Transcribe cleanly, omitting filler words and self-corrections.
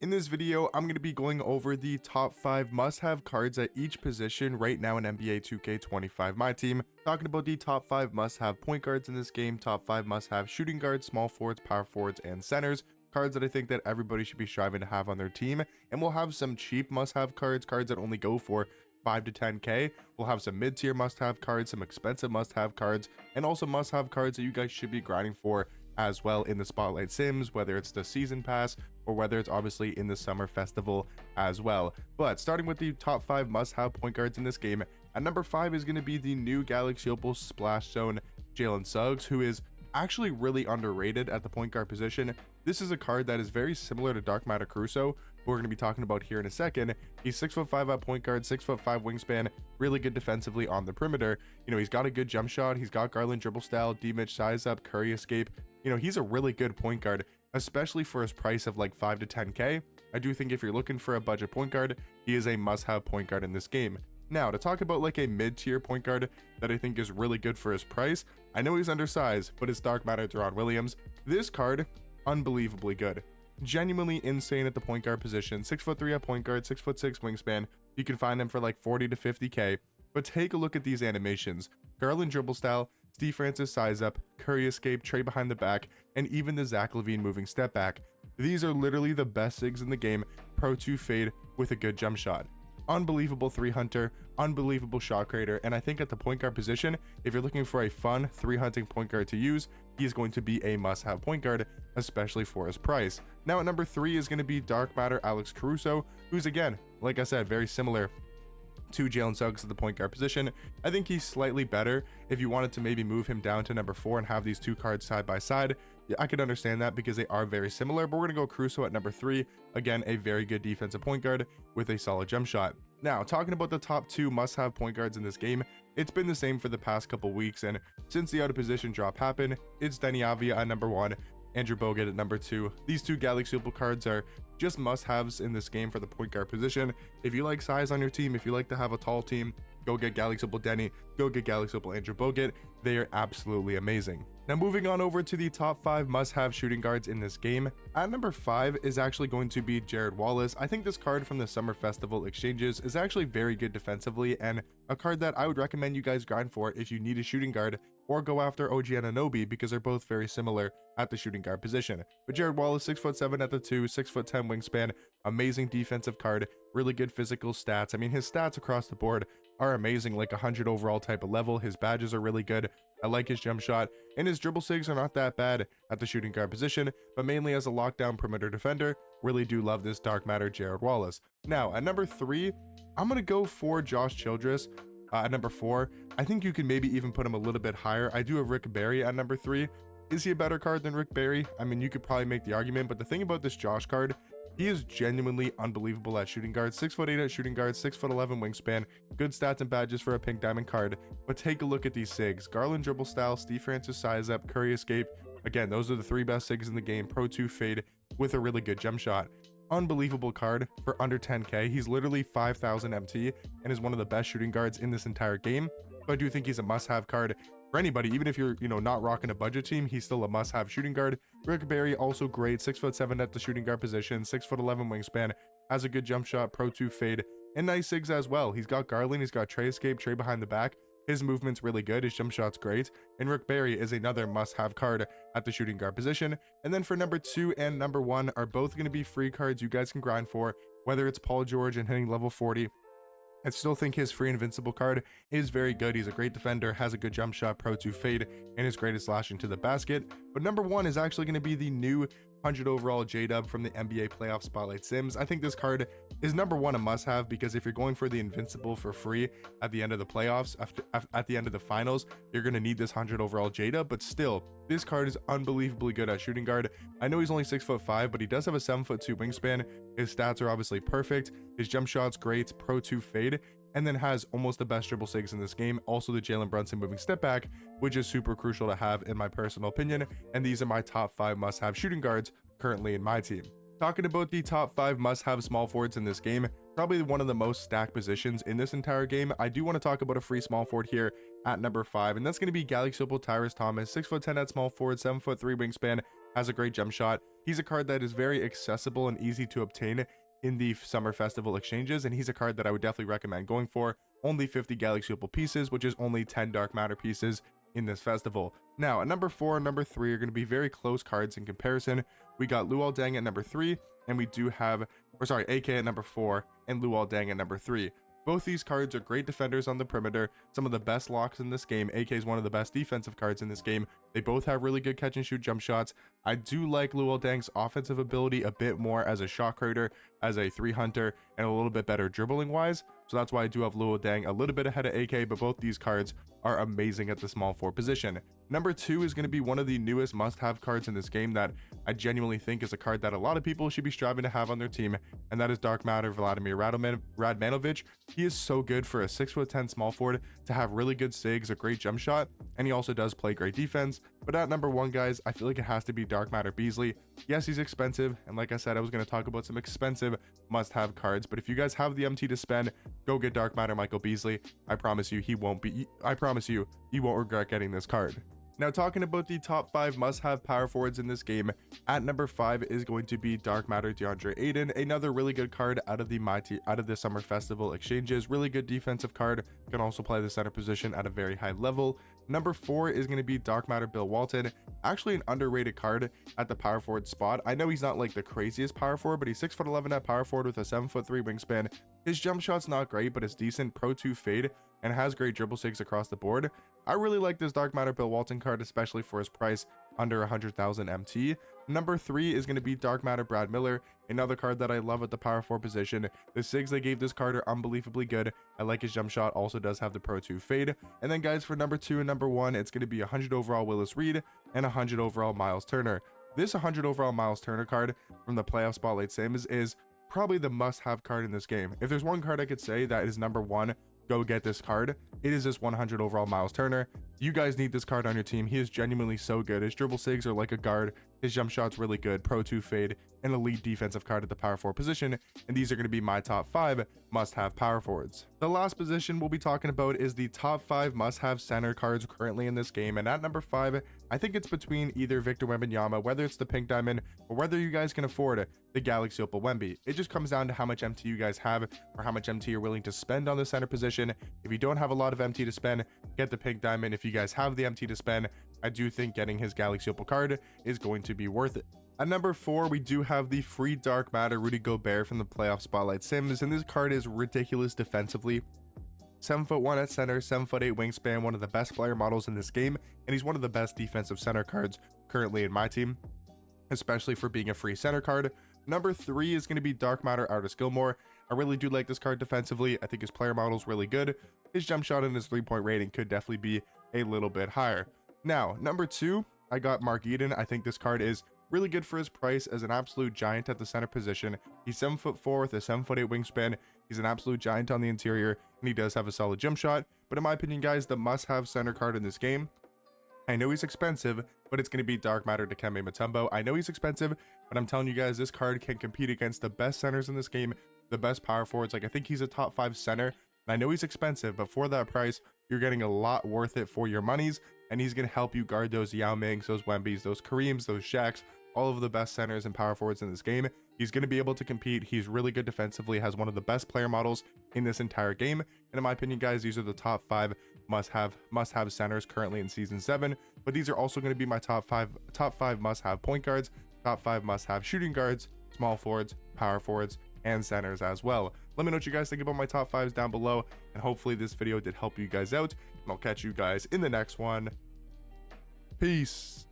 In this video, I'm going to be going over the top 5 must-have cards at each position right now in NBA 2K25 Myteam, talking about the top 5 must-have point guards in this game, top 5 must-have shooting guards, small forwards, power forwards, and centers, cards that I think that everybody should be striving to have on their team, and we'll have some cheap must-have cards, cards that only go for 5 to 10k. We'll have some mid-tier must-have cards, some expensive must-have cards, and also must-have cards that you guys should be grinding for as well in the Spotlight Sims, whether it's the season pass or whether it's obviously in the summer festival as well. But starting with the top 5 must-have point guards in this game, at number 5 is going to be the new Galaxy Opal Splash Zone Jalen Suggs, who is actually really underrated at the point guard position. This is a card that is very similar to Dark Matter Caruso, who we're going to be talking about here in a second. He's 6'5" at point guard, 6'5" wingspan, really good defensively on the perimeter. You know, he's got a good jump shot, he's got Garland dribble style, D-Mitch size up, Curry escape. You know, he's a really good point guard, especially for his price of like 5 to 10k. I do think if you're looking for a budget point guard, he is a must-have point guard in this game. Now, to talk about like a mid-tier point guard that I think is really good for his price, I know he's undersized, but it's Dark Matter Deron Williams. This card, unbelievably good. Genuinely insane at the point guard position. 6'3" at point guard, 6'6" wingspan. You can find him for like 40 to 50k. But take a look at these animations. Garland dribble style, Steve Francis size up, Curry escape, Trey behind the back, and even the Zach LaVine moving step back. These are literally the best SIGs in the game, Pro 2 fade with a good jump shot. Unbelievable 3-hunter, unbelievable shot creator, and I think at the point guard position, if you're looking for a fun 3-hunting point guard to use, he's going to be a must-have point guard, especially for his price. Now at number 3 is going to be Dark Matter Alex Caruso, who's again, like I said, very similar to Jalen Suggs at the point guard position. I think he's slightly better. If you wanted to maybe move him down to number 4 and have these two cards side by side, yeah, I could understand that because they are very similar, but we're gonna go Caruso at number 3. Again, a very good defensive point guard with a solid jump shot. Now, talking about the top 2 must-have point guards in this game, it's been the same for the past couple weeks, and since the out of position drop happened, it's Denny Avia at number 1, Andrew Bogut at number 2. These two Galaxy Opal cards are just must-haves in this game for the point guard position. If you like size on your team, if you like to have a tall team, go get Galaxy Opal Denny, go get Galaxy Opal Andrew Bogut. They are absolutely amazing. Now moving on over to the top 5 must-have shooting guards in this game. At number 5 is actually going to be Jared Wallace. I think this card from the Summer Festival exchanges is actually very good defensively and a card that I would recommend you guys grind for if you need a shooting guard or go after OG Anunoby because they're both very similar at the shooting guard position. But Jared Wallace, 6'7" at the 2, 6'10" wingspan, amazing defensive card, really good physical stats. I mean, his stats across the board are amazing, like 100 overall type of level. His badges are really good. I like his jump shot, and his dribble SIGs are not that bad at the shooting guard position, but mainly as a lockdown perimeter defender. Really do love this Dark Matter Jared Wallace. Now, at number 3, I'm going to go for Josh Childress. At number 4, I think you can maybe even put him a little bit higher. I do have Rick Barry at number 3. Is he a better card than Rick Barry? I mean, you could probably make the argument, but the thing about this Josh card, he is genuinely unbelievable at shooting guard. 6'8" at shooting guard, 6'11" wingspan, good stats and badges for a pink diamond card. But take a look at these SIGs. Garland dribble style, Steve Francis size up, Curry escape. Again, those are the 3 best SIGs in the game. Pro 2 fade with a really good jump shot. Unbelievable card for under 10k. He's literally 5,000 MT and is one of the best shooting guards in this entire game. So I do think he's a must-have card for anybody, even if you're, not rocking a budget team. He's still a must-have shooting guard. Rick Barry, also great, 6'7" at the shooting guard position, 6'11" wingspan, has a good jump shot, Pro 2 fade, and nice SIGs as well. He's got Garland, he's got Trey escape, Trey behind the back. His movement's really good, his jump shot's great, and Rick Barry is another must-have card at the shooting guard position. And then for number 2 and number 1 are both going to be free cards you guys can grind for, whether it's Paul George and hitting level 40. I still think his free invincible card is very good. He's a great defender, has a good jump shot, Pro 2 fade, and is great at slashing to the basket. But number 1 is actually going to be the new 100 overall J-Dub from the NBA Playoff Spotlight Sims. I think this card is number 1 a must-have because if you're going for the invincible for free at the end of the playoffs, at the end of the finals, you're going to need this 100 overall J-Dub. But still, this card is unbelievably good at shooting guard. I know he's only 6'5", but he does have a 7'2" wingspan. His stats are obviously perfect. His jump shot's great, Pro 2 fade, and then has almost the best dribble SIGs in this game. Also the Jalen Brunson moving step back, which is super crucial to have in my personal opinion. And these are my top 5 must-have shooting guards currently in my team. Talking about the top 5 must-have small forwards in this game, probably one of the most stacked positions in this entire game. I do want to talk about a free small forward here at number 5, and that's going to be Galaxy Opal Tyrus Thomas, 6'10" at small forward, 7'3" wingspan, has a great jump shot. He's a card that is very accessible and easy to obtain in the summer festival exchanges, and he's a card that I would definitely recommend going for. Only 50 Galaxy Opal pieces, which is only 10 Dark Matter pieces in this festival. Now, at number 4 and number 3 are going to be very close cards in comparison. We got Luol Deng at number 3, and we do have, AK at number 4, and Luol Deng at number 3. Both these cards are great defenders on the perimeter, some of the best locks in this game. AK is one of the best defensive cards in this game. They both have really good catch and shoot jump shots. I do like Luol Deng's offensive ability a bit more as a shot creator, as a 3-hunter, and a little bit better dribbling wise. So that's why I do have Luol Deng a little bit ahead of AK, but both these cards are amazing at the small forward position. Number 2 is going to be one of the newest must-have cards in this game that I genuinely think is a card that a lot of people should be striving to have on their team, and that is Dark Matter Vladimir Radmanovic. He is so good for a 6'10" small forward to have really good sigs, a great jump shot, and he also does play great defense. But at number 1, guys, I feel like it has to be Dark Matter Beasley. Yes, he's expensive, and like I said, I was going to talk about some expensive must-have cards, but if you guys have the MT to spend, go get Dark Matter Michael Beasley. I promise you, you won't regret getting this card. Now, talking about the top 5 must-have power forwards in this game, at number 5 is going to be Dark Matter DeAndre Ayton, another really good card out of the Summer Festival exchanges. Really good defensive card, can also play the center position at a very high level. Number 4 is going to be Dark Matter Bill Walton, actually an underrated card at the power forward spot. I know he's not like the craziest power forward, but he's 6'11" at power forward with a 7'3" wingspan. His jump shot's not great, but it's decent, Pro 2 fade, and has great dribble sigs across the board. I really like this Dark Matter Bill Walton card, especially for his price under 100,000 MT. Number 3 is going to be Dark Matter Brad Miller, another card that I love at the power 4 position. The sigs they gave this card are unbelievably good. I like his jump shot, also does have the Pro 2 fade. And then guys, for number 2 and number 1, it's going to be 100 overall Willis Reed and 100 overall Miles Turner. This 100 overall Miles Turner card from the playoff spotlight sims is probably the must-have card in this game. If there's one card I could say that is number 1, go get this card, it is this 100 overall Miles Turner. You guys need this card on your team. He is genuinely so good. His dribble sigs are like a guard, his jump shot's really good, Pro 2 fade, an elite defensive card at the power 4 position, and these are going to be my top 5 must-have power forwards. The last position we'll be talking about is the top 5 must-have center cards currently in this game, and at number 5, I think it's between either Victor Wembanyama, whether it's the pink diamond, or whether you guys can afford the Galaxy Opal Wemby. It just comes down to how much MT you guys have, or how much MT you're willing to spend on the center position. If you don't have a lot of MT to spend, get the pink diamond. If you guys have the MT to spend, I do think getting his Galaxy Opal card is going to be worth it. At number 4, we do have the free Dark Matter Rudy Gobert from the playoff spotlight sims, and this card is ridiculous defensively. 7'1" at center, 7'8" wingspan, one of the best player models in this game, and he's one of the best defensive center cards currently in my team, especially for being a free center card. Number 3 is going to be Dark Matter Artis Gilmore. I really do like this card defensively. I think his player model is really good. His jump shot and his 3-point rating could definitely be a little bit higher. Now, number 2, I got Mark Eden. I think this card is really good for his price as an absolute giant at the center position. He's 7'4" with a 7'8" wingspan. He's an absolute giant on the interior, and he does have a solid jump shot. But in my opinion, guys, the must-have center card in this game, I know he's expensive, but it's going to be Dark Matter Dikembe Mutombo. I know he's expensive, but I'm telling you guys, this card can compete against the best centers in this game, the best power forwards. Like, I think he's a top 5 center, and I know he's expensive, but for that price, you're getting a lot worth it for your monies, and he's going to help you guard those Yao Mings, those Wembys, those Kareems, those Shaqs, all of the best centers and power forwards in this game. He's going to be able to compete. He's really good defensively, has one of the best player models in this entire game. And in my opinion, guys, these are the top 5 must-have centers currently in season 7. But these are also going to be my top 5 must-have point guards, top 5 must-have shooting guards, small forwards, power forwards, and centers as well. Let me know what you guys think about my top 5s down below, and hopefully this video did help you guys out, and I'll catch you guys in the next one. Peace.